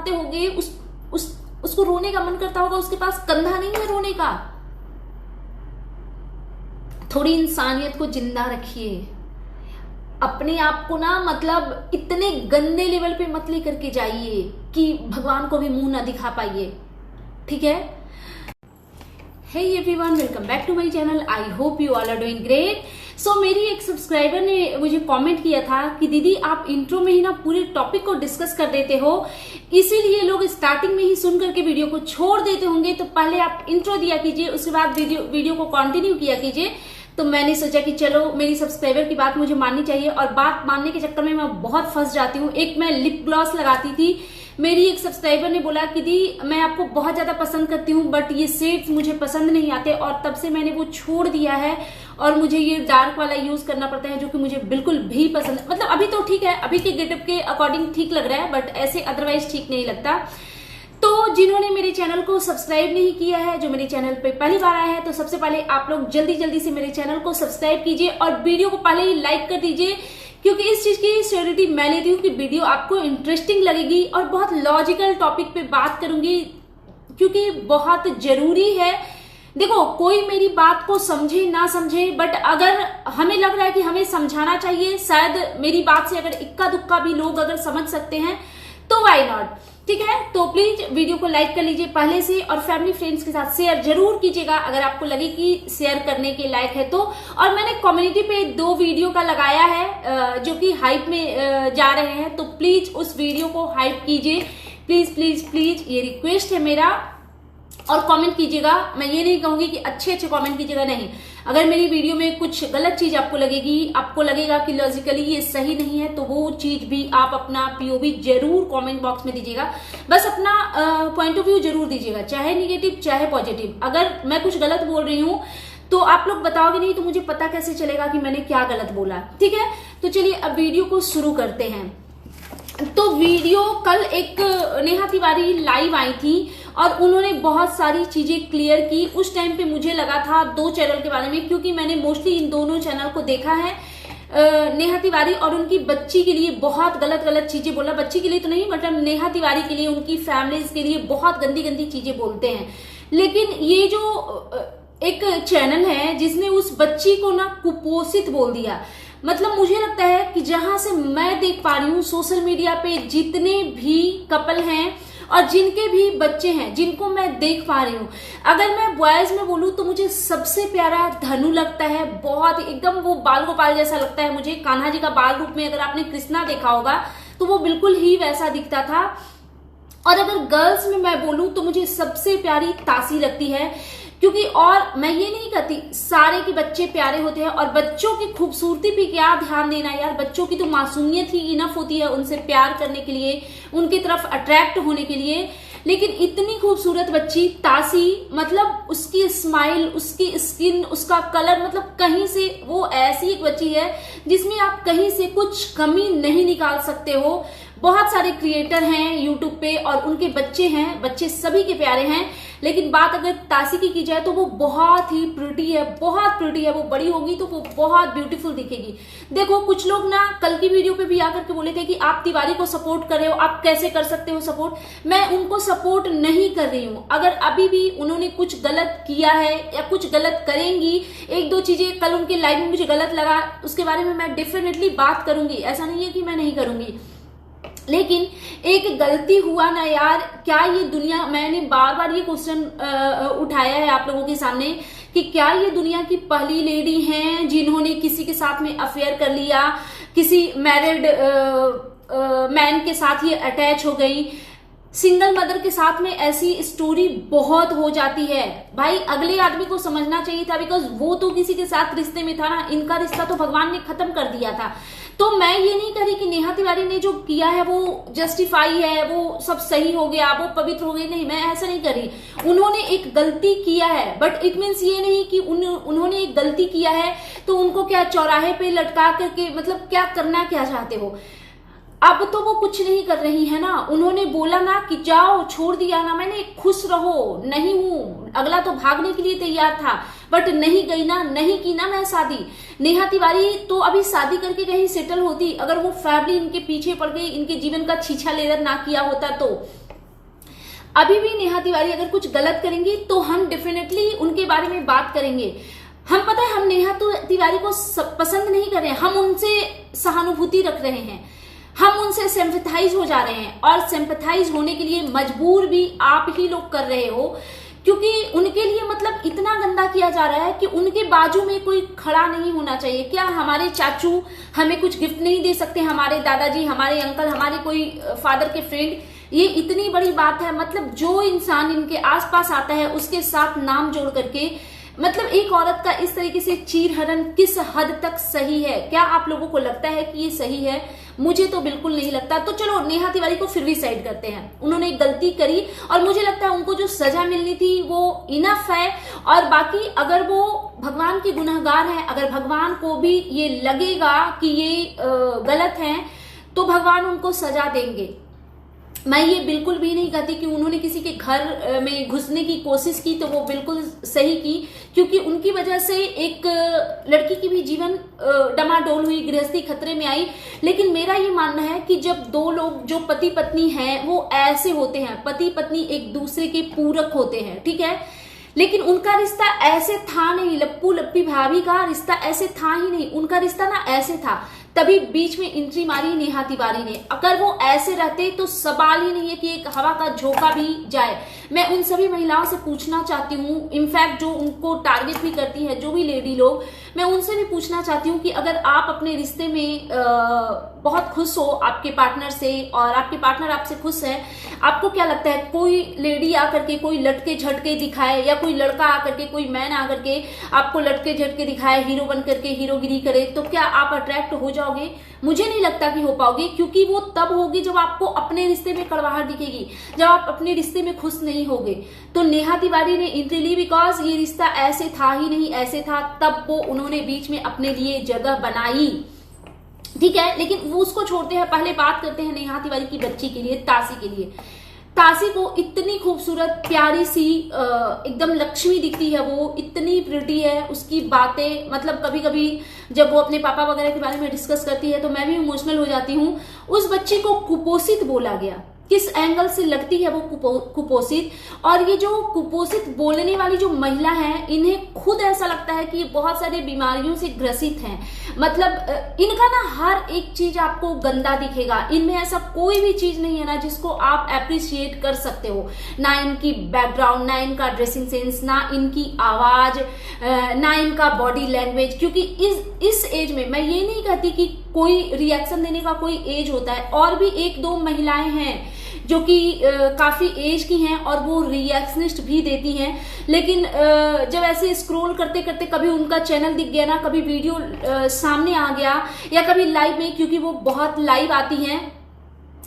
जानते होगे, उसको रोने का मन करता होगा, उसके पास कंधा नहीं है रोने का। थोड़ी इंसानियत को जिंदा रखिए। अपने आप को ना मतलब इतने गंदे लेवल पे मत लेकर के जाइए कि भगवान को भी मुंह ना दिखा पाइए, ठीक है। Hey everyone, welcome back to my channel. I hope you all are doing great. So मेरी एक सब्सक्राइबर ने मुझे कमेंट किया था कि दीदी आप इंट्रो में ही ना पूरे टॉपिक को डिस्कस कर देते हो, इसीलिए लोग स्टार्टिंग में ही सुन करके वीडियो को छोड़ देते होंगे, तो पहले आप इंट्रो दिया कीजिए, उसके बाद वीडियो को कंटिन्यू किया कीजिए। तो मैंने सोचा कि चलो मेरी सब्सक्राइबर की बात मुझे माननी चाहिए, और बात मानने के चक्कर में मैं बहुत फंस जाती हूँ। एक मैं लिप ग्लॉस लगाती थी, मेरी एक सब्सक्राइबर ने बोला कि दी मैं आपको बहुत ज्यादा पसंद करती हूँ बट ये शेड्स मुझे पसंद नहीं आते, और तब से मैंने वो छोड़ दिया है और मुझे ये डार्क वाला यूज करना पड़ता है, जो कि मुझे बिल्कुल भी पसंद, मतलब अभी तो ठीक है, अभी के गेटअप के अकॉर्डिंग ठीक लग रहा है, बट ऐसे अदरवाइज ठीक नहीं लगता। तो जिन्होंने मेरे चैनल को सब्सक्राइब नहीं किया है, जो मेरे चैनल पे पहली बार आया है, तो सबसे पहले आप लोग जल्दी से मेरे चैनल को सब्सक्राइब कीजिए और वीडियो को पहले ही लाइक कर दीजिए, क्योंकि इस चीज की श्योरिटी मैं लेती हूँ कि वीडियो आपको इंटरेस्टिंग लगेगी और बहुत लॉजिकल टॉपिक पे बात करूंगी, क्योंकि बहुत जरूरी है। देखो, कोई मेरी बात को समझे ना समझे, बट अगर हमें लग रहा है कि हमें समझाना चाहिए, शायद मेरी बात से अगर इक्का दुक्का भी लोग अगर समझ सकते हैं तो व्हाई नॉट, ठीक है। तो प्लीज वीडियो को लाइक कर लीजिए पहले से, और फैमिली फ्रेंड्स के साथ शेयर जरूर कीजिएगा अगर आपको लगे कि शेयर करने के लायक है तो। और मैंने कम्युनिटी पे 2 वीडियो का लगाया है जो कि हाइप में जा रहे हैं, तो प्लीज उस वीडियो को हाइप कीजिए, प्लीज प्लीज प्लीज, ये रिक्वेस्ट है मेरा। और कमेंट कीजिएगा, मैं ये नहीं कहूंगी कि अच्छे कमेंट कीजिएगा, नहीं। अगर मेरी वीडियो में कुछ गलत चीज आपको लगेगी, आपको लगेगा कि लॉजिकली ये सही नहीं है, तो वो चीज भी आप अपना पीओवी जरूर कमेंट बॉक्स में दीजिएगा। बस अपना पॉइंट ऑफ व्यू जरूर दीजिएगा, चाहे निगेटिव चाहे पॉजिटिव। अगर मैं कुछ गलत बोल रही हूँ तो आप लोग बताओगे नहीं तो मुझे पता कैसे चलेगा कि मैंने क्या गलत बोला, ठीक है। तो चलिए अब वीडियो को शुरू करते हैं। तो वीडियो कल एक नेहा तिवारी लाइव आई थी और उन्होंने बहुत सारी चीजें क्लियर की। उस टाइम पे मुझे लगा था 2 चैनल के बारे में, क्योंकि मैंने मोस्टली इन दोनों चैनल को देखा है। नेहा तिवारी और उनकी बच्ची के लिए बहुत गलत चीजें बोला, बच्ची के लिए तो नहीं, मतलब नेहा तिवारी के लिए, उनकी फैमिलीज के लिए बहुत गंदी चीजें बोलते हैं। लेकिन ये जो एक चैनल है जिसने उस बच्ची को ना कुपोषित बोल दिया, मतलब मुझे लगता है कि जहां से मैं देख पा रही हूँ सोशल मीडिया पे जितने भी कपल हैं और जिनके भी बच्चे हैं, जिनको मैं देख पा रही हूँ, अगर मैं बॉयज में बोलूँ तो मुझे सबसे प्यारा धनु लगता है। बहुत एकदम वो बाल गोपाल जैसा लगता है मुझे, कान्हा जी का बाल रूप में अगर आपने कृष्णा देखा होगा तो वो बिल्कुल ही वैसा दिखता था। और अगर गर्ल्स में मैं बोलूँ तो मुझे सबसे प्यारी तासी लगती है, क्योंकि, और मैं ये नहीं कहती सारे के बच्चे प्यारे होते हैं, और बच्चों की खूबसूरती पे क्या ध्यान देना यार, बच्चों की तो मासूमियत ही इनफ होती है उनसे प्यार करने के लिए, उनकी तरफ अट्रैक्ट होने के लिए। लेकिन इतनी खूबसूरत बच्ची तासी, मतलब उसकी स्माइल, उसकी स्किन, उसका कलर, मतलब कहीं से वो ऐसी एक बच्ची है जिसमें आप कहीं से कुछ कमी नहीं निकाल सकते हो। बहुत सारे क्रिएटर हैं यूट्यूब पे और उनके बच्चे हैं, बच्चे सभी के प्यारे हैं, लेकिन बात अगर तासी की जाए तो वो बहुत ही प्रिटी है, बहुत प्रिटी है। वो बड़ी होगी तो वो बहुत ब्यूटीफुल दिखेगी। देखो, कुछ लोग ना कल की वीडियो पे भी आकर के बोले थे कि आप तिवारी को सपोर्ट कर रहे हो, आप कैसे कर सकते हो सपोर्ट। मैं उनको सपोर्ट नहीं कर रही हूँ। अगर अभी भी उन्होंने कुछ गलत किया है या कुछ गलत करेंगी, 1-2 चीजें कल उनके लाइव में मुझे गलत लगा, उसके बारे में मैं डेफिनेटली बात करूंगी, ऐसा नहीं है कि मैं नहीं करूंगी। लेकिन एक गलती हुआ ना यार, क्या ये दुनिया, मैंने बार ये क्वेश्चन उठाया है आप लोगों के सामने कि क्या ये दुनिया की पहली लेडी हैं जिन्होंने किसी के साथ में अफेयर कर लिया, किसी मैरिड मैन के साथ ये अटैच हो गई। सिंगल मदर के साथ में ऐसी स्टोरी बहुत हो जाती है भाई, अगले आदमी को समझना चाहिए था, बिकॉज वो तो किसी के साथ रिश्ते में था ना, इनका रिश्ता तो भगवान ने खत्म कर दिया था। तो मैं ये नहीं कह रही कि नेहा तिवारी ने जो किया है वो जस्टिफाई है, वो सब सही हो गया, वो पवित्र हो गई, नहीं, मैं ऐसा नहीं कर रही। उन्होंने एक गलती किया है, बट इट मीन्स ये नहीं कि उन्होंने एक गलती किया है तो उनको क्या चौराहे पे लटका करके, मतलब क्या करना क्या चाहते हो। अब तो वो कुछ नहीं कर रही है ना, उन्होंने बोला ना कि जाओ, छोड़ दिया ना मैंने, खुश रहो, नहीं हूं, अगला तो भागने के लिए तैयार था बट नहीं गई ना, नहीं की ना मैं शादी। नेहा तिवारी तो अभी शादी करके कहीं सेटल होती, अगर वो फैमिली इनके पीछे पड़ गई, इनके जीवन का छीछा लेदर ना किया होता तो। अभी भी नेहा तिवारी अगर कुछ गलत करेंगी तो हम डेफिनेटली उनके बारे में बात करेंगे। हम पता है हम नेहा तिवारी को पसंद नहीं कर रहे हैं, हम उनसे सहानुभूति रख रहे हैं, हम उनसे सिंपैथाइज हो जा रहे हैं, और सिंपैथाइज होने के लिए मजबूर भी आप ही लोग कर रहे हो, क्योंकि उनके लिए मतलब इतना गंदा किया जा रहा है कि उनके बाजू में कोई खड़ा नहीं होना चाहिए। क्या हमारे चाचू हमें कुछ गिफ्ट नहीं दे सकते, हमारे दादाजी, हमारे अंकल, हमारे कोई फादर के फ्रेंड? ये इतनी बड़ी बात है। मतलब जो इंसान इनके आसपास आता है उसके साथ नाम जोड़ करके, मतलब एक औरत का इस तरीके से चीरहरण किस हद तक सही है? क्या आप लोगों को लगता है कि ये सही है? मुझे तो बिल्कुल नहीं लगता। तो चलो नेहा तिवारी को फिर भी साइड करते हैं, उन्होंने गलती करी और मुझे लगता है उनको जो सजा मिलनी थी वो इनफ है। और बाकी अगर वो भगवान की गुनहगार हैं, अगर भगवान को भी ये लगेगा कि ये गलत है, तो भगवान उनको सजा देंगे। मैं ये बिल्कुल भी नहीं कहती कि उन्होंने किसी के घर में घुसने की कोशिश की तो वो बिल्कुल सही की, क्योंकि उनकी वजह से एक लड़की की भी जीवन डमाडोल हुई, गृहस्थी खतरे में आई। लेकिन मेरा ये मानना है कि जब दो लोग जो पति पत्नी हैं वो ऐसे होते हैं, पति पत्नी एक दूसरे के पूरक होते हैं, ठीक है, लेकिन उनका रिश्ता ऐसे था नहीं। लप्पू लप्पी भाभी का रिश्ता ऐसे था ही नहीं, उनका रिश्ता ना ऐसे था, तभी बीच में एंट्री मारी नेहा तिवारी ने। अगर वो ऐसे रहते तो सवाल ही नहीं है कि एक हवा का झोंका भी जाए। मैं उन सभी महिलाओं से पूछना चाहती हूँ, इनफैक्ट जो उनको टारगेट भी करती है, जो भी लेडी लोग, मैं उनसे भी पूछना चाहती हूँ कि अगर आप अपने रिश्ते में बहुत खुश हो आपके पार्टनर से और आपके पार्टनर आपसे खुश है, आपको क्या लगता है कोई लेडी आकर के कोई लटके झटके दिखाए, या कोई लड़का आकर के, कोई मैन आकर के आपको लटके झटके दिखाए, हीरो बन करके हीरोगिरी करे, तो क्या आप अट्रैक्ट हो जाओगे? मुझे नहीं लगता कि हो पाओगे, क्योंकि वो तब होगी जब आपको अपने रिश्ते में कड़वाहट दिखेगी, जब आप अपने रिश्ते में खुश नहीं होगे। तो नेहा तिवारी ने एंट्री ली बिकॉज ये रिश्ता ऐसे था ही नहीं, ऐसे था तब वो उन्होंने बीच में अपने लिए जगह बनाई, ठीक है। लेकिन वो उसको छोड़ते हैं, पहले बात करते हैं नेहा तिवारी की बच्ची के लिए, तासी के लिए। तासी को इतनी खूबसूरत प्यारी सी एकदम लक्ष्मी दिखती है, वो इतनी प्रिटी है, उसकी बातें मतलब कभी कभी जब वो अपने पापा वगैरह के बारे में डिस्कस करती है तो मैं भी इमोशनल हो जाती हूँ। उस बच्ची को कुपोषित बोला गया, किस एंगल से लगती है वो कुपोषित? और ये जो कुपोषित बोलने वाली जो महिला है, इन्हें खुद ऐसा लगता है कि ये बहुत सारे बीमारियों से ग्रसित हैं। मतलब इनका ना हर एक चीज आपको गंदा दिखेगा, इनमें ऐसा कोई भी चीज नहीं है ना जिसको आप अप्रिशिएट कर सकते हो। ना इनकी बैकग्राउंड, ना इनका ड्रेसिंग सेंस, ना इनकी आवाज, ना इनका बॉडी लैंग्वेज। क्योंकि इस एज में मैं ये नहीं कहती कि कोई रिएक्शन देने का कोई एज होता है, और भी एक दो महिलाएं हैं जो कि काफी एज की हैं और वो रिएक्शनिस्ट भी देती हैं। लेकिन जब ऐसे स्क्रॉल करते करते कभी उनका चैनल दिख गया ना, कभी वीडियो सामने आ गया, या कभी लाइव में, क्योंकि वो बहुत लाइव आती हैं,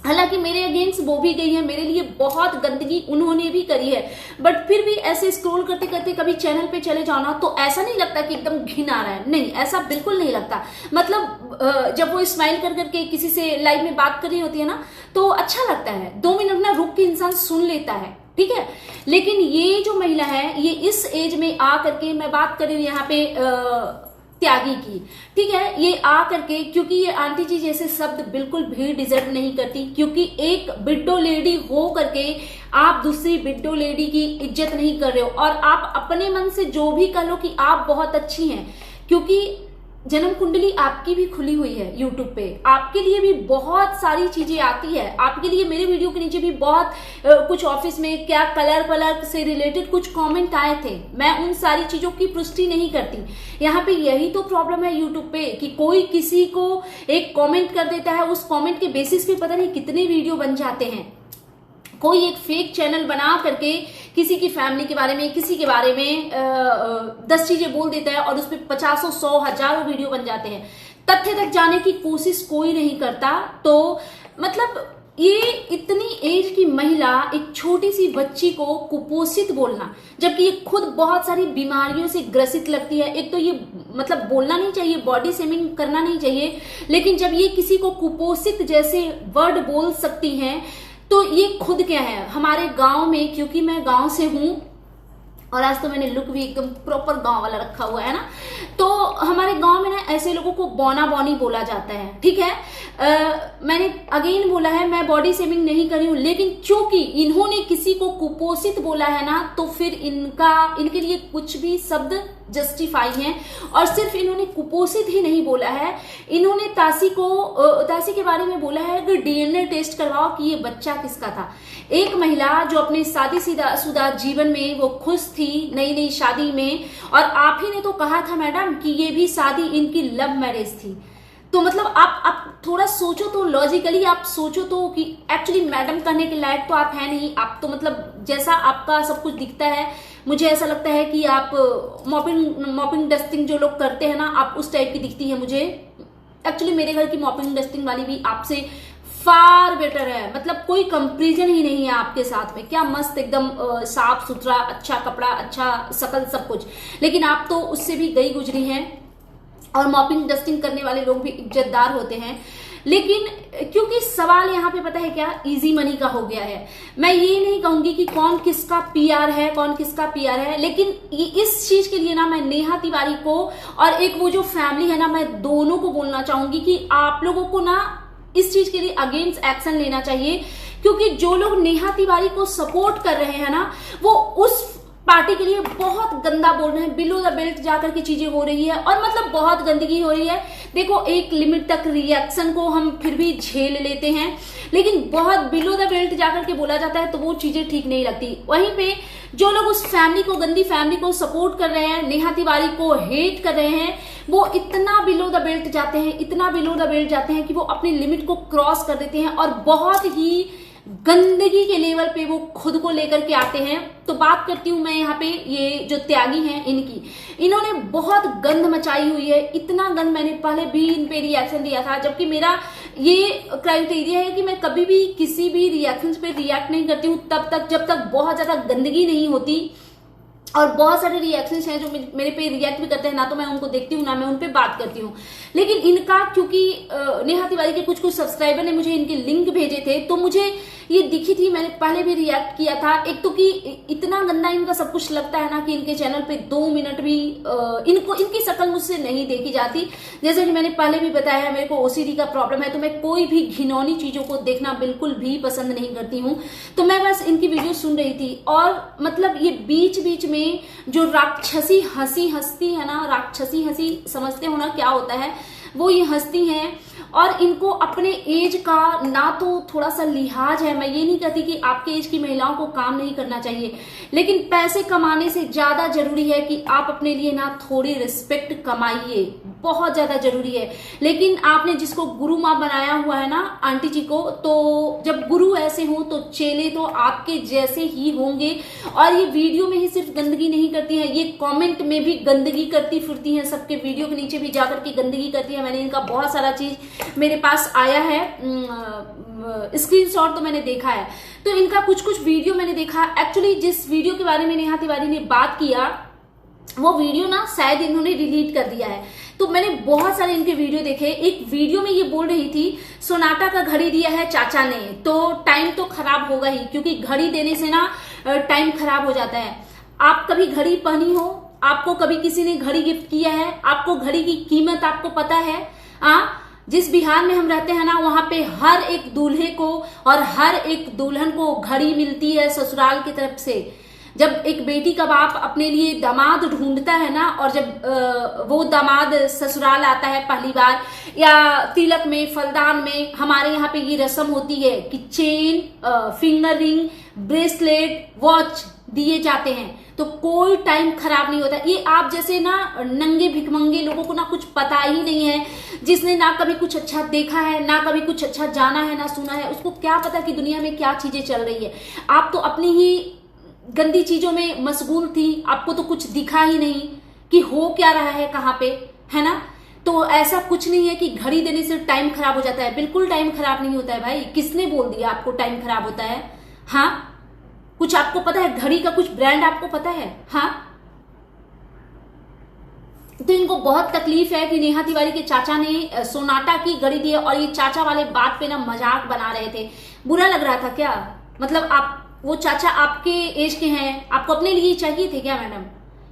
हालांकि मेरे अगेंस्ट वो भी गई है, मेरे लिए बहुत गंदगी उन्होंने भी करी है, बट फिर भी ऐसे स्क्रॉल करते करते कभी चैनल पे चले जाओ ना तो ऐसा नहीं लगता कि एकदम घिन आ रहा है, नहीं, ऐसा बिल्कुल नहीं लगता। मतलब जब वो स्माइल कर करके किसी से लाइव में बात कर रही होती है ना तो अच्छा लगता है, 2 मिनट ना रुक के इंसान सुन लेता है, ठीक है। लेकिन ये जो महिला है, ये इस एज में आ करके, मैं बात कर रही हूँ यहाँ पे त्यागी की, ठीक है, ये आ करके, क्योंकि ये आंटी जी जैसे शब्द बिल्कुल भी डिजर्व नहीं करती, क्योंकि एक बिड्डो लेडी हो करके आप दूसरी बिड्डो लेडी की इज्जत नहीं कर रहे हो, और आप अपने मन से जो भी कह लो कि आप बहुत अच्छी हैं, क्योंकि जन्म कुंडली आपकी भी खुली हुई है यूट्यूब पे, आपके लिए भी बहुत सारी चीजें आती है, आपके लिए मेरे वीडियो के नीचे भी बहुत कुछ ऑफिस में क्या कलर से रिलेटेड कुछ कमेंट आए थे, मैं उन सारी चीजों की पुष्टि नहीं करती। यहाँ पे यही तो प्रॉब्लम है यूट्यूब पे कि कोई किसी को एक कमेंट कर देता है, उस कमेंट के बेसिस पे पता नहीं कितने वीडियो बन जाते हैं। कोई एक फेक चैनल बना करके किसी की फैमिली के बारे में, किसी के बारे में 10 चीजें बोल देता है और उस पर 50, 100, हजारों वीडियो बन जाते हैं। तथ्य तक जाने की कोशिश कोई नहीं करता। तो मतलब ये इतनी एज की महिला एक छोटी सी बच्ची को कुपोषित बोलना, जबकि ये खुद बहुत सारी बीमारियों से ग्रसित लगती है। एक तो ये मतलब बोलना नहीं चाहिए, बॉडी शेमिंग करना नहीं चाहिए, लेकिन जब ये किसी को कुपोषित जैसे वर्ड बोल सकती हैं तो ये खुद क्या है। हमारे गांव में, क्योंकि मैं गांव से हूं, और आज तो मैंने लुक भी एकदम प्रॉपर गांव वाला रखा हुआ है ना। तो हमारे गांव में ना ऐसे लोगों को बौना बौनी बोला जाता है, ठीक है। मैंने अगेन बोला है, मैं बॉडी शेमिंग नहीं कर रही हूं, लेकिन क्योंकि इन्होंने किसी को कुपोषित बोला है ना, तो फिर इनके लिए कुछ भी शब्द जस्टिफाई हैं। और सिर्फ इन्होंने कुपोषित ही नहीं बोला है, इन्होंने तासी के बारे में बोला है कि डीएनए टेस्ट करवाओ कि ये बच्चा किसका था। एक महिला जो अपने शादीशुदा जीवन में वो खुश थी, नई नई शादी में, और आप ही ने तो कहा था मैडम कि ये भी शादी इनकी लव मैरिज थी। तो मतलब आप थोड़ा सोचो तो, लॉजिकली आप सोचो तो कि एक्चुअली मैडम करने के लायक तो आप है नहीं। आप तो मतलब जैसा आपका सब कुछ दिखता है, मुझे ऐसा लगता है कि आप मॉपिंग डस्टिंग जो लोग करते हैं ना, आप उस टाइप की दिखती है मुझे। एक्चुअली मेरे घर की मॉपिंग डस्टिंग वाली भी आपसे फार बेटर है, मतलब कोई कंपैरिजन ही नहीं है आपके साथ में। क्या मस्त एकदम साफ सुथरा, अच्छा कपड़ा, अच्छा शकल, सब कुछ। लेकिन आप तो उससे भी गई गुजरी हैं, और मॉपिंग डस्टिंग करने वाले लोग भी इज्जतदार होते हैं। लेकिन क्योंकि सवाल यहाँ पे पता है क्या, इजी मनी का हो गया है। मैं ये नहीं कहूंगी कि कौन किसका पीआर है, कौन किसका पीआर है, लेकिन इस चीज के लिए ना मैं नेहा तिवारी को और एक वो जो फैमिली है ना, मैं दोनों को बोलना चाहूंगी कि आप लोगों को ना इस चीज के लिए अगेंस्ट एक्शन लेना चाहिए। क्योंकि जो लोग नेहा तिवारी को सपोर्ट कर रहे हैं ना, वो उस पार्टी के लिए बहुत गंदा बोल रहे हैं। बिलो द बेल्ट जाकर की चीजें हो रही है, और मतलब बहुत गंदगी हो रही है। देखो, एक लिमिट तक रिएक्शन को हम फिर भी झेल लेते हैं, लेकिन बहुत बिलो द बेल्ट जाकर के बोला जाता है तो वो चीजें ठीक नहीं लगती। वहीं पे जो लोग उस फैमिली को, गंदी फैमिली को सपोर्ट कर रहे हैं, नेहा तिवारी को हेट कर रहे हैं, वो इतना बिलो द बेल्ट जाते हैं, इतना बिलो द बेल्ट जाते हैं कि वो अपनी लिमिट को क्रॉस कर देते हैं, और बहुत ही गंदगी के लेवल पे वो खुद को लेकर के आते हैं। तो बात करती हूं मैं यहाँ पे ये जो त्यागी हैं इनकी, इन्होंने बहुत गंद मचाई हुई है। इतना गंद मैंने पहले भी इन पे रिएक्शन दिया था, जबकि मेरा ये क्राइटेरिया है कि मैं कभी भी किसी भी रिएक्शन पे रिएक्ट नहीं करती हूँ तब तक जब तक बहुत ज्यादा गंदगी नहीं होती। और बहुत सारे रिएक्शंस हैं जो मेरे पे रिएक्ट भी करते हैं, ना तो मैं उनको देखती हूँ ना मैं उन पे बात करती हूँ। लेकिन इनका, क्योंकि नेहा तिवारी के कुछ सब्सक्राइबर ने मुझे इनके लिंक भेजे थे, तो मुझे ये दिखी थी, मैंने पहले भी रिएक्ट किया था। एक तो कि इतना गंदा इनका सब कुछ लगता है ना कि इनके चैनल पे 2 मिनट भी इनकी शक्ल मुझसे नहीं देखी जाती। जैसे कि मैंने पहले भी बताया है, मेरे को ओसीडी का प्रॉब्लम है, तो मैं कोई भी घिनौनी चीजों को देखना बिल्कुल भी पसंद नहीं करती हूँ। तो मैं बस इनकी वीडियो सुन रही थी, और मतलब ये बीच बीच में जो राक्षसी हंसी हंसती है ना, राक्षसी हंसी समझते हो ना क्या होता है, वो ये हंसती हैं। और इनको अपने एज का ना तो थोड़ा सा लिहाज है। मैं ये नहीं कहती कि आपके एज की महिलाओं को काम नहीं करना चाहिए, लेकिन पैसे कमाने से ज्यादा जरूरी है कि आप अपने लिए ना थोड़ी रिस्पेक्ट कमाइए, बहुत ज्यादा जरूरी है। लेकिन आपने जिसको गुरु माँ बनाया हुआ है ना आंटी जी को, तो जब गुरु ऐसे हो तो चेले तो आपके जैसे ही होंगे। और ये वीडियो में ही सिर्फ गंदगी नहीं करती है, ये कमेंट में भी गंदगी करती फिरती है, सबके वीडियो के नीचे भी जाकर के गंदगी करती है। मैंने इनका बहुत सारा चीज मेरे पास आया है, स्क्रीनशॉट तो मैंने देखा है। तो इनका कुछ कुछ वीडियो मैंने देखा। एक्चुअली जिस वीडियो के बारे में नेहा तिवारी ने बात किया, वो वीडियो ना शायद इन्होंने डिलीट कर दिया है। तो मैंने बहुत सारे इनके वीडियो देखे। एक वीडियो में ये बोल रही थी, सोनाटा का घड़ी दिया है चाचा ने, तो टाइम तो खराब होगा ही, क्योंकि घड़ी देने से ना टाइम खराब हो जाता है। आप कभी घड़ी पहनी हो? आपको कभी किसी ने घड़ी गिफ्ट किया है? आपको घड़ी की कीमत आपको पता है? जिस बिहार में हम रहते हैं ना, वहां पे हर एक दूल्हे को और हर एक दुल्हन को घड़ी मिलती है ससुराल की तरफ से। जब एक बेटी का बाप अपने लिए दामाद ढूंढता है ना, और जब वो दामाद ससुराल आता है पहली बार, या तिलक में, फलदान में, हमारे यहाँ पे ये रस्म होती है कि chain, finger ring, bracelet, watch दिए जाते हैं। तो कोई टाइम खराब नहीं होता। ये आप जैसे ना नंगे भिखमंगे लोगों को ना कुछ पता ही नहीं है, जिसने ना कभी कुछ अच्छा देखा है, ना कभी कुछ अच्छा जाना है, ना सुना है, उसको क्या पता कि दुनिया में क्या चीजें चल रही है। आप तो अपनी ही गंदी चीजों में मशगूल थी, आपको तो कुछ दिखा ही नहीं कि हो क्या रहा है, कहाँ पे है ना। तो ऐसा कुछ नहीं है कि घड़ी देने से टाइम खराब हो जाता है, बिल्कुल टाइम खराब नहीं होता है भाई। किसने बोल दिया आपको टाइम खराब होता है? हाँ, कुछ आपको पता है? घड़ी का कुछ ब्रांड आपको पता है? हाँ, तो इनको बहुत तकलीफ है कि नेहा तिवारी के चाचा ने सोनाटा की घड़ी दी है, और ये चाचा वाले बात पे ना मजाक बना रहे थे। बुरा लग रहा था क्या? मतलब आप वो चाचा आपके एज के हैं, आपको अपने लिए चाहिए थे क्या मैडम?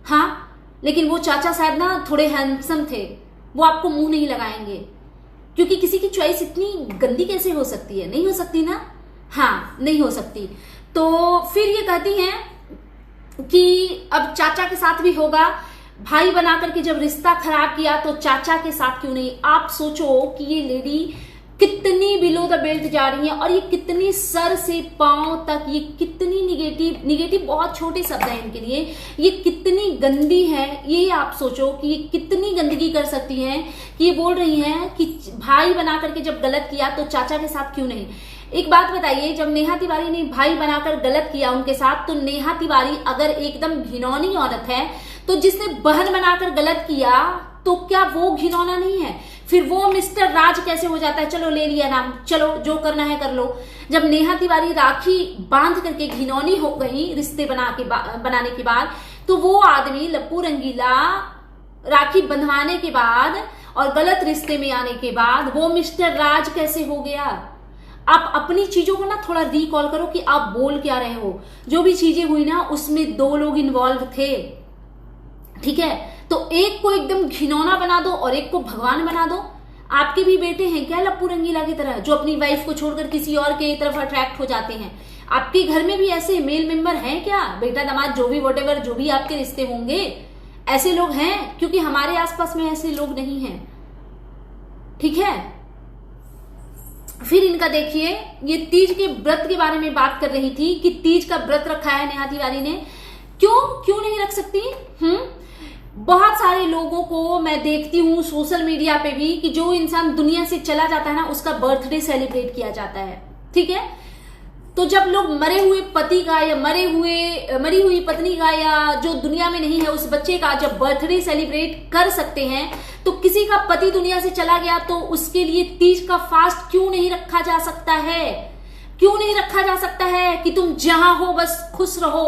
हाँ, लेकिन वो चाचा शायद ना थोड़े हैंडसम थे, वो आपको मुंह नहीं लगाएंगे, क्योंकि किसी की चॉइस इतनी गंदी कैसे हो सकती है? नहीं हो सकती ना। हाँ, नहीं हो सकती। तो फिर ये कहती हैं कि अब चाचा के साथ भी होगा, भाई बना करके जब रिश्ता खराब किया तो चाचा के साथ क्यों नहीं? आप सोचो कि ये लेडी कितनी बिलो द बेल्ट जा रही है, और ये कितनी सर से पांव तक, ये कितनी निगेटिव बहुत छोटे शब्द हैं इनके लिए, ये कितनी गंदी है। ये आप सोचो कि ये कितनी गंदगी कर सकती हैं कि ये बोल रही हैं कि भाई बना करके जब गलत किया तो चाचा के साथ क्यों नहीं। एक बात बताइए, जब नेहा तिवारी ने भाई बनाकर गलत किया उनके साथ, तो नेहा तिवारी अगर एकदम घिनौनी औरत है, तो जिसने बहन बनाकर गलत किया तो क्या वो घिनौना नहीं है? फिर वो मिस्टर राज कैसे हो जाता है? चलो ले लिया नाम, चलो जो करना है कर लो। जब नेहा तिवारी राखी बांध करके घिनौनी हो गई रिश्ते बनाने के बाद, तो वो आदमी लप्पू रंगीला राखी बंधवाने के बाद और गलत रिश्ते में आने के बाद वो मिस्टर राज कैसे हो गया? आप अपनी चीजों को ना थोड़ा रिकॉल करो कि आप बोल क्या रहे हो। जो भी चीजें हुई ना उसमें 2 लोग इन्वॉल्व थे, ठीक है? तो एक को एकदम घिनौना बना दो और एक को भगवान बना दो। आपके भी बेटे हैं क्या लप्पू रंगीला की तरह, जो अपनी वाइफ को छोड़कर किसी और के तरफ अट्रैक्ट हो जाते हैं? आपके घर में भी ऐसे मेल मेंबर हैं क्या? बेटा दामाद जो भी व्हाटएवर जो भी आपके रिश्ते होंगे, ऐसे लोग हैं? क्योंकि हमारे आसपास में ऐसे लोग नहीं हैं, ठीक है? फिर इनका देखिए, ये तीज के व्रत के बारे में बात कर रही थी कि तीज का व्रत रखा है नेहा तिवारी ने। क्यों नहीं रख सकती? बहुत सारे लोगों को मैं देखती हूँ सोशल मीडिया पे भी कि जो इंसान दुनिया से चला जाता है ना, उसका बर्थडे सेलिब्रेट किया जाता है, ठीक है? तो जब लोग मरे हुए पति का या मरी हुई पत्नी का या जो दुनिया में नहीं है उस बच्चे का जब बर्थडे सेलिब्रेट कर सकते हैं, तो किसी का पति दुनिया से चला गया तो उसके लिए तीज का फास्ट क्यों नहीं रखा जा सकता है? क्यों नहीं रखा जा सकता है कि तुम जहां हो बस खुश रहो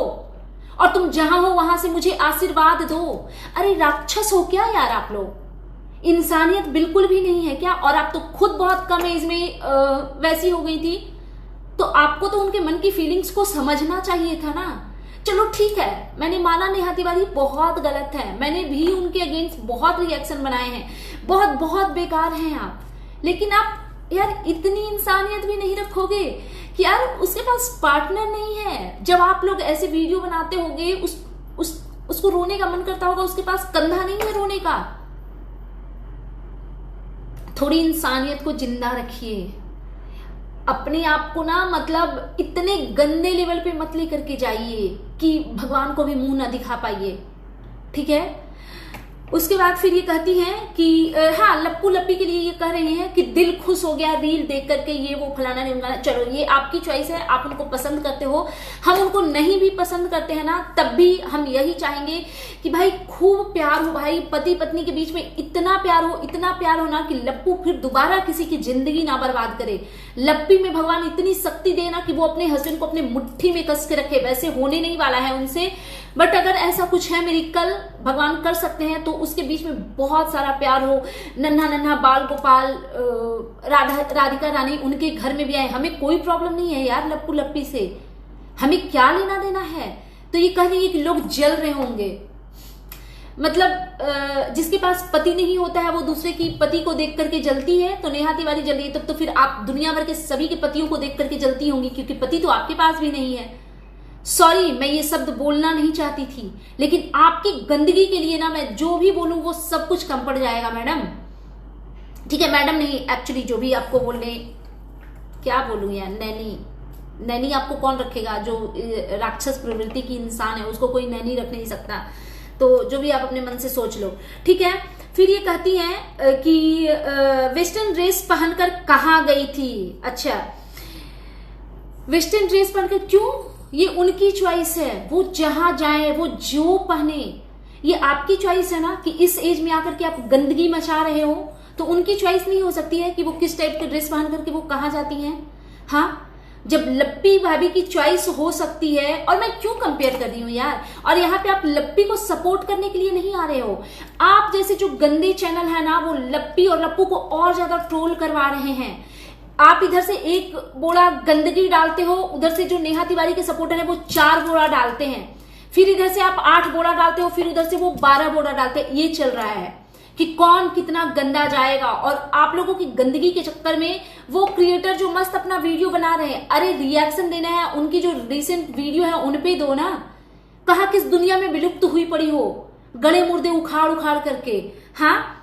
और तुम जहां हो वहां से मुझे आशीर्वाद दो? अरे राक्षस हो क्या यार आप लोग? इंसानियत बिल्कुल भी नहीं है क्या? और आप तो खुद बहुत कम एज में वैसी हो गई थी, तो आपको तो उनके मन की फीलिंग्स को समझना चाहिए था ना। चलो ठीक है, मैंने माना नेहा तिवारी बहुत गलत है, मैंने भी उनके अगेंस्ट बहुत रिएक्शन बनाए हैं, बहुत बेकार हैं आप, लेकिन आप यार इतनी इंसानियत भी नहीं रखोगे कि यार उसके पास पार्टनर नहीं है। जब आप लोग ऐसे वीडियो बनाते होगे उसको रोने का मन करता होगा, उसके पास कंधा नहीं है रोने का। थोड़ी इंसानियत को जिंदा रखिए, अपने आप को ना मतलब इतने गंदे लेवल पे मत ले करके जाइए कि भगवान को भी मुंह ना दिखा पाइए, ठीक है? उसके बाद फिर ये कहती हैं कि हाँ, लप्पू लप्पी के लिए ये कह रहे हैं कि दिल खुश हो गया रील देख करके, ये वो फलाना नहीं फलाना। चलो ये आपकी चॉइस है, आप उनको पसंद करते हो, हम उनको नहीं भी पसंद करते हैं ना, तब भी हम यही चाहेंगे कि भाई खूब प्यार हो, भाई पति पत्नी के बीच में इतना प्यार हो ना कि लप्पू फिर दोबारा किसी की जिंदगी ना बर्बाद करे। लप्पी में भगवान इतनी शक्ति देना कि वो अपने हस्बैंड को अपने मुट्ठी में कस के रखे। वैसे होने नहीं वाला है उनसे, बट अगर ऐसा कुछ है मिरेकल भगवान कर सकते हैं तो उसके बीच में बहुत सारा प्यार हो, नन्हा बाल गोपाल राधिका रानी उनके घर में भी आए, हमें कोई प्रॉब्लम नहीं है यार लप्पू लप्पी से, हमें क्या लेना देना है। तो ये कह रही है कि लोग जल रहे होंगे, मतलब जिसके पास पति नहीं होता है वो दूसरे की पति को देख करके जलती है, तो नेहा तिवारी जल रही है, तब तो फिर आप दुनिया भर के सभी के पतियों को देख करके जलती होंगी, क्योंकि पति तो आपके पास भी नहीं है। सॉरी, मैं ये शब्द बोलना नहीं चाहती थी, लेकिन आपकी गंदगी के लिए ना मैं जो भी बोलूं वो सब कुछ कम पड़ जाएगा मैडम, ठीक है? मैडम नहीं, एक्चुअली जो भी आपको बोलने, क्या बोलूं यार, नैनी आपको कौन रखेगा? जो राक्षस प्रवृत्ति की इंसान है उसको कोई नैनी रख नहीं सकता। तो जो भी आप अपने मन से सोच लो, ठीक है? फिर ये कहती हैं कि वेस्टर्न ड्रेस पहनकर कहाँ गई थी? अच्छा, वेस्टर्न ड्रेस पहनकर क्यों? ये उनकी चॉइस है, वो जहां जाए वो जो पहने, ये आपकी चॉइस है ना कि इस एज में आकर के आप गंदगी मचा रहे हो, तो उनकी चॉइस नहीं हो सकती है कि वो किस टाइप के ड्रेस पहन करके वो कहाँ जाती हैं? हाँ, जब लप्पी भाभी की चॉइस हो सकती है, और मैं क्यों कंपेयर कर रही हूँ यार, और यहाँ पे आप लप्पी को सपोर्ट करने के लिए नहीं आ रहे हो। आप जैसे जो गंदे चैनल है ना, वो लप्पी और लप्पू को और ज्यादा ट्रोल करवा रहे हैं। आप इधर से एक बोरा गंदगी डालते हो, उधर से जो नेहा तिवारी के सपोर्टर है वो 4 बोरा डालते हैं, फिर इधर से आप 8 बोरा डालते हो, फिर उधर से वो 12 बोरा डालते हैं। ये चल रहा है कि कौन कितना गंदा जाएगा। और आप लोगों की गंदगी के चक्कर में वो क्रिएटर जो मस्त अपना वीडियो बना रहे हैं, अरे रिएक्शन देना है, उनकी जो रिसेंट वीडियो है उन पे दो ना। कहा किस दुनिया में विलुप्त हुई पड़ी हो, गड़े मुर्दे उखाड़ उखाड़ करके। हाँ,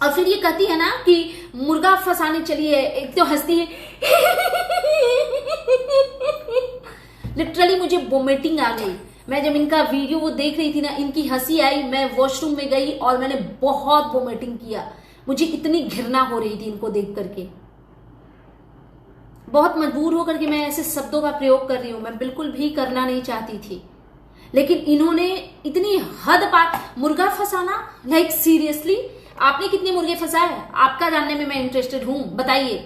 और फिर ये कहती है ना कि मुर्गा फंसाने चली है, एक तो हंसती है लिटरली मुझे वोमिटिंग आ गई। मैं जब इनका वीडियो वो देख रही थी ना, इनकी हंसी आई, मैं वॉशरूम में गई और मैंने बहुत वोमिटिंग किया। मुझे इतनी घृणा हो रही थी इनको देख करके, बहुत मजबूर होकर के मैं ऐसे शब्दों का प्रयोग कर रही हूं। मैं बिल्कुल भी करना नहीं चाहती थी, लेकिन इन्होंने इतनी हद पार। मुर्गा फंसाना, लाइक सीरियसली आपने कितने मुर्गे फंसाए? आपका जानने में मैं इंटरेस्टेड हूं, बताइए।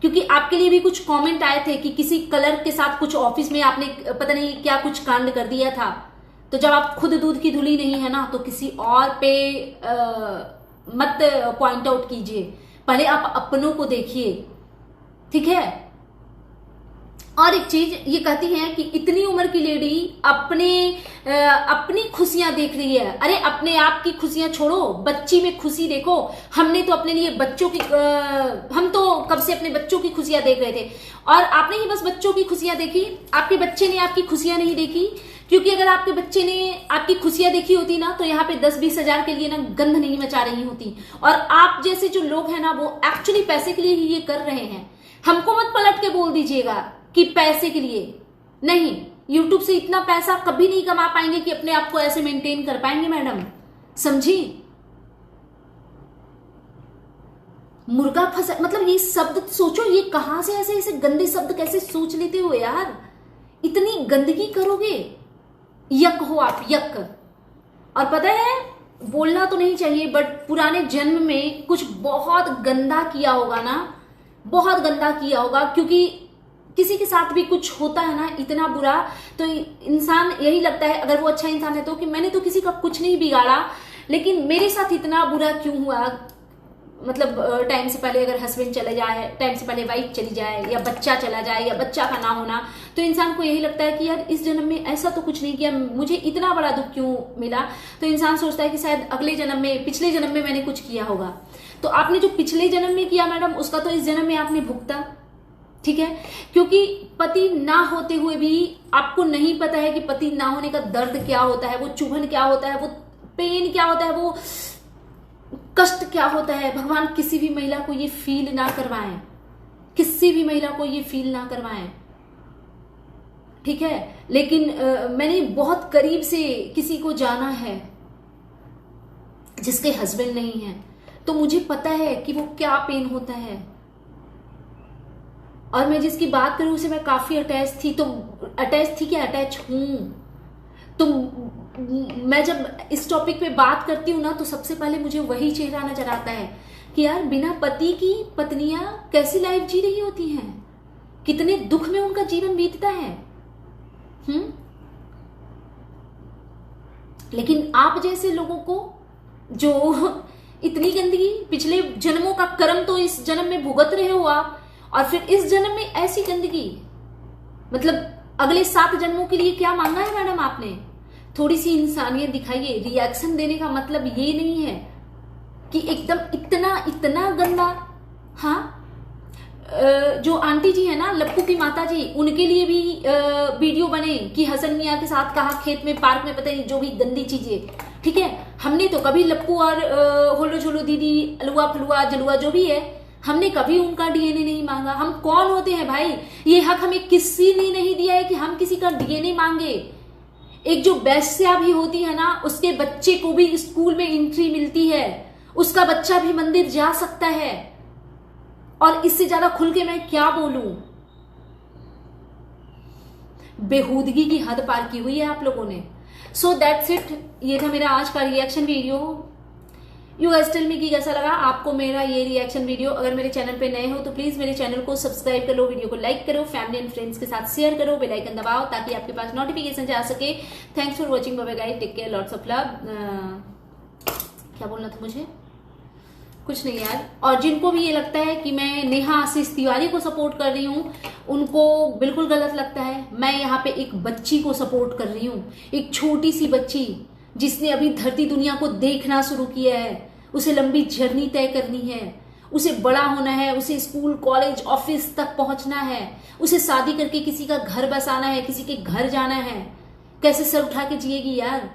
क्योंकि आपके लिए भी कुछ कमेंट आए थे कि किसी कलर के साथ कुछ ऑफिस में आपने पता नहीं क्या कुछ कांड कर दिया था। तो जब आप खुद दूध की धुली नहीं है ना, तो किसी और पे मत पॉइंट आउट कीजिए, पहले आप अपनों को देखिए, ठीक है। और एक चीज ये कहती है कि इतनी उम्र की लेडी अपनी खुशियां देख रही है। अरे अपने आप की खुशियां छोड़ो, बच्ची में खुशी देखो। हमने तो अपने लिए बच्चों की हम तो कब से अपने बच्चों की खुशियां देख रहे थे, और आपने ही बस बच्चों की खुशियां देखी, आपके बच्चे ने आपकी खुशियां नहीं देखी। क्योंकि अगर आपके बच्चे ने आपकी खुशियां देखी होती ना, तो यहाँ पे 10-20 हजार के लिए ना गंध नहीं मचा रही होती। और आप जैसे जो लोग हैं ना, वो एक्चुअली पैसे के लिए ही ये कर रहे हैं। हमको मत पलट के बोल दीजिएगा कि पैसे के लिए नहीं। यूट्यूब से इतना पैसा कभी नहीं कमा पाएंगे कि अपने आप को ऐसे मेंटेन कर पाएंगे मैडम, समझी। मुर्गा फंसा, मतलब ये शब्द सोचो, ये कहां से ऐसे ऐसे गंदे शब्द कैसे सोच लेते हो यार। इतनी गंदगी करोगे, यक हो आप, यक। और पता है, बोलना तो नहीं चाहिए, बट पुराने जन्म में कुछ बहुत गंदा किया होगा ना, बहुत गंदा किया होगा। क्योंकि किसी के साथ भी कुछ होता है ना इतना बुरा, तो इंसान यही लगता है, अगर वो अच्छा इंसान है तो, कि मैंने तो किसी का कुछ नहीं बिगाड़ा, लेकिन मेरे साथ इतना बुरा क्यों हुआ। मतलब टाइम से पहले अगर हस्बैंड चले जाए, टाइम से पहले वाइफ चली जाए, या बच्चा चला जाए, या बच्चा का ना होना, तो इंसान को यही लगता है कि यार इस जन्म में ऐसा तो कुछ नहीं किया, मुझे इतना बड़ा दुख क्यों मिला। तो इंसान सोचता है कि शायद अगले जन्म में, पिछले जन्म में मैंने कुछ किया होगा। तो आपने जो पिछले जन्म में किया मैडम, उसका तो इस जन्म में आपने भुगता, ठीक है। क्योंकि पति ना होते हुए भी आपको नहीं पता है कि पति ना होने का दर्द क्या होता है, वो चुभन क्या होता है, वो पेन क्या होता है, वो कष्ट क्या होता है। भगवान किसी भी महिला को ये फील ना करवाएं, किसी भी महिला को ये फील ना करवाएं, ठीक है। लेकिन मैंने बहुत करीब से किसी को जाना है जिसके हस्बैंड नहीं है, तो मुझे पता है कि वो क्या पेन होता है। और मैं जिसकी बात करूं उसे मैं काफी अटैच थी, तो अटैच थी क्या, अटैच हूं। तो मैं जब इस टॉपिक पे बात करती हूँ ना, तो सबसे पहले मुझे वही चेहरा नजर आता है कि यार बिना पति की पत्नियां कैसी लाइफ जी रही होती हैं, कितने दुख में उनका जीवन बीतता है। लेकिन आप जैसे लोगों को जो इतनी गंदगी, पिछले जन्मों का कर्म तो इस जन्म में भुगत रहे हो आप, और फिर इस जन्म में ऐसी गंदगी। मतलब अगले 7 जन्मों के लिए क्या मांगा है मैडम आपने? थोड़ी सी इंसानियत दिखाइए। रिएक्शन देने का मतलब ये नहीं है कि एकदम इतना इतना गंदा। हाँ, जो आंटी जी है ना, लप्पू की माता जी, उनके लिए भी वीडियो बने कि हसन मियाँ के साथ कहा खेत में, पार्क में, पता नहीं जो भी गंदी चीजें, ठीक है। हमने तो कभी लप्पू और होलो झोलो दीदी, अलुआ फलुआ जलुआ जो भी है, हमने कभी उनका डीएनए नहीं मांगा। हम कौन होते हैं भाई? ये हक हमें किसी ने नहीं दिया है कि हम किसी का डीएनए मांगे। एक जो वैश्या भी होती है ना, उसके बच्चे को भी स्कूल में एंट्री मिलती है, उसका बच्चा भी मंदिर जा सकता है। और इससे ज्यादा खुल के मैं क्या बोलूं? बेहूदगी की हद पार की हुई है आप लोगों ने। सो दैट्स इट, ये था मेरा आज का reaction video. You guys tell me कि कैसा लगा आपको मेरा ये रिएक्शन वीडियो। अगर मेरे चैनल पे नए हो तो प्लीज मेरे चैनल को सब्सक्राइब कर लो, वीडियो को लाइक करो, फैमिली एंड फ्रेंड्स के साथ शेयर करो, बेल आइकन दबाओ ताकि आपके पास नोटिफिकेशन जा सके। Thanks for watching, bye bye guys, take care, lots of love. क्या बोलना था मुझे? कुछ नहीं यार। और जिनको भी ये लगता है कि मैं नेहा आशीष तिवारी को सपोर्ट कर रही हूँ, उनको बिल्कुल गलत लगता है। मैं यहाँ पे एक बच्ची को सपोर्ट कर रही हूँ, एक छोटी सी बच्ची जिसने अभी धरती दुनिया को देखना शुरू किया है। उसे लंबी जर्नी तय करनी है, उसे बड़ा होना है, उसे स्कूल कॉलेज ऑफिस तक पहुंचना है, उसे शादी करके किसी का घर बसाना है, किसी के घर जाना है। कैसे सर उठा के जिएगी यार?